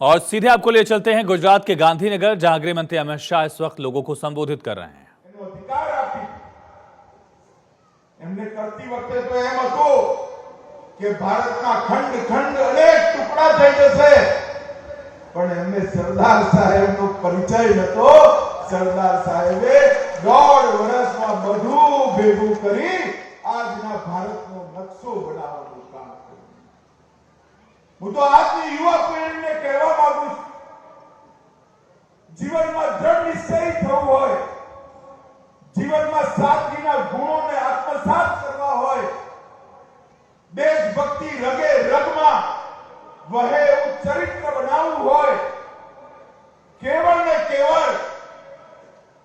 और सीधे आपको ले चलते हैं गुजरात के गांधीनगर, जहां गृह मंत्री अमित शाह इस वक्त लोगों को संबोधित कर रहे हैं। करती वक्त तो एम હતું કે ભારતના ખંડ ખંડ અનેક ટુકડા થઈ જશે, પણ એમને સરદાર સાહેબનો પરિચય નતો। સરદાર સાહેબે 1.5 વર્ષમાં બધું ભેગું કરી આજના ભારતનો નકશો બનાવવાનું કામ કર્યું। હું તો આજની યુવા પેઢીને કહેવા માંગુ છું, જીવનમાં દ્રઢ નિશ્ચયી થવું હોય, જીવનમાં સાદગીના ગુણોને આત્મસાત કરવા હોય, દેશભક્તિ રગે રગમાં વહે એવું ચરિત્ર બનાવવું હોય, કેવળ ને કેવળ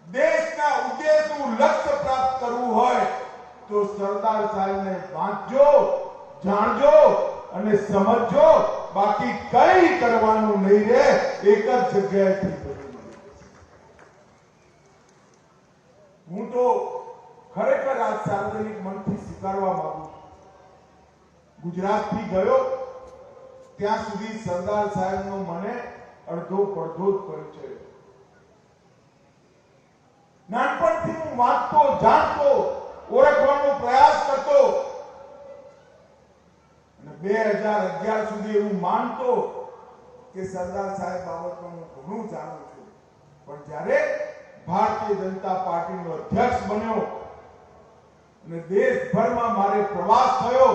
દેશના ઉદ્દેશનું લક્ષ્ય પ્રાપ્ત કરવું હોય તો સરદાર સાહેબને વાંચજો, જાણજો અને સમજજો। બાકી કઈ કરવાનું નહીં રે, એક જ જગ્યાએથી હું તો ખરેખર આ સાર્વજનિક મનથી સ્વીકારવા માંગુ છું। ગુજરાતથી ગયો ત્યાં સુધી સરદાર સાહેબનો મને અડધો પડધો જ પરિચય। નાનપણથી હું વાંચતો, જાણતો, ઓળખવાનો પ્રયાસ કરતો અને 2011 સુધી એવું માનતો કે સરદાર સાહેબ બાબતમાં હું ઘણું જાણું છું, પણ જ્યારે ભારતીય જનતા પાર્ટીનો અધ્યક્ષ બન્યો અને દેશભરમાં મારે પ્રવાસ થયો,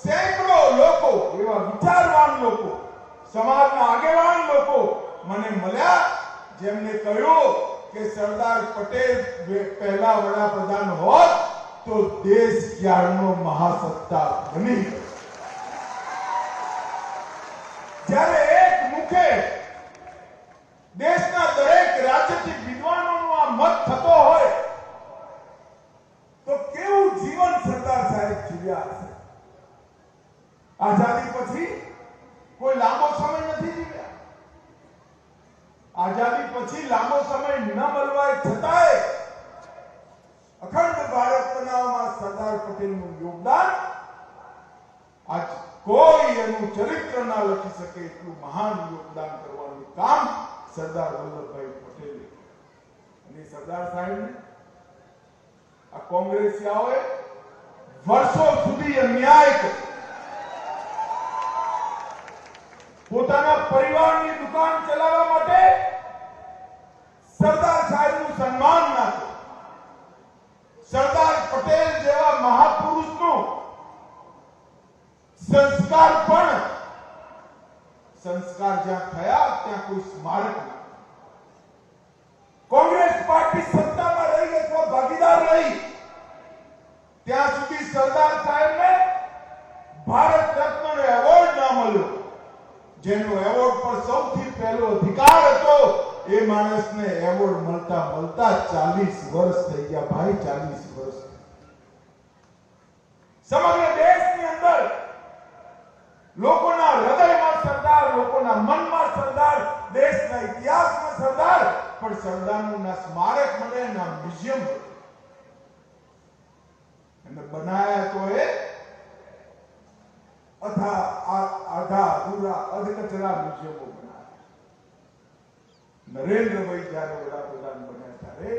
સેંકડો લોકો, એવા વિચારવાન લોકો, સમાજના આગેવાન લોકો મને મળ્યા, જેમને કહ્યું કે સરદાર પટેલ પહેલા વડાપ્રધાન હોત તો દેશ ક્યારનો મહાસત્તા બની ગયો। જ્યારે એક મુખે દેશના દરેક રાજકીય વિદ્વાનોનો આ મત થતો હોય તો કેવું જીવન સરદાર સાહેબ જીવ્યા હશે। આઝાદી પછી કોઈ લાંબો સમય નથી જીવ્યા, આઝાદી પછી લાંબો સમય ન મળવાય છતાંય અખંડ ભારત બનાવવામાં સરદાર પટેલનું યોગદાન આજ કોઈ એનું ચરિત્ર ના લખી શકે એટલું મહાન યોગદાન કરવાનું કામ સરદાર વલ્લભભાઈ પટેલે। અને સરદાર સાહેબને આ કોંગ્રેસિયાઓએ વર્ષો સુધી અન્યાય કર્યો, પોતાના પરિવારની દુકાન ચલાવવા માટે સરદાર સાહેબનું સન્માન ના કર્યું। સરદાર પટેલ જેવા મહાપુરુષનું સંસ્કાર જ્યાં થયા ત્યાં કોઈ સ્મારક નથી। કોંગ્રેસ પાર્ટી સત્તામાં રહી અથવા ભાગીદાર રહી ત્યાં સુધી સરદાર સાહેબને ભારત રત્નનો એવોર્ડ ના મળ્યો, જેનો એવોર્ડ પર સૌથી પહેલો અધિકાર હતો એ માણસને એવોર્ડ મળતા મળતા 40 વર્ષ થઈ ગયા। ભાઈ 40 વર્ષ। સમગ્ર દેશની અંદર લોકોના હૃદયમાં સરદાર, લોકોના મનમાં સરદાર, દેશના ઇતિહાસમાં સરદાર, પણ સરદારનું ના સ્મારક મળે ના મ્યુઝિયમ મળે। એને બનાયા તો એ આધા અધૂરા અધકચરા મ્યુઝિયમો બનાવ્યા। નરેન્દ્રભાઈ જ્યારે વડાપ્રધાન બન્યા ત્યારે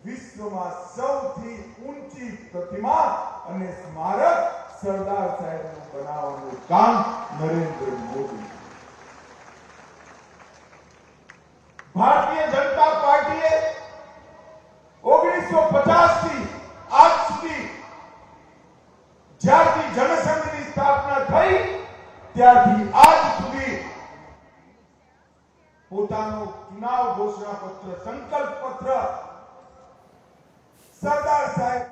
વિશ્વમાં સૌથી ઊંચી પ્રતિમા અને સ્મારક સરદાર સાહેબનું બનાવવાનું કામ નરેન્દ્ર મોદી। ભારતીય જનતા પાર્ટીએ 1950 થી આજ સુધી જ્યારથી જનસંઘની સ્થાપના થઈ ત્યારથી આજ સુધી પોતાનો ચુનાવ ઘોષણા પત્ર, સંકલ્પ પત્ર સરદાર સાહેબ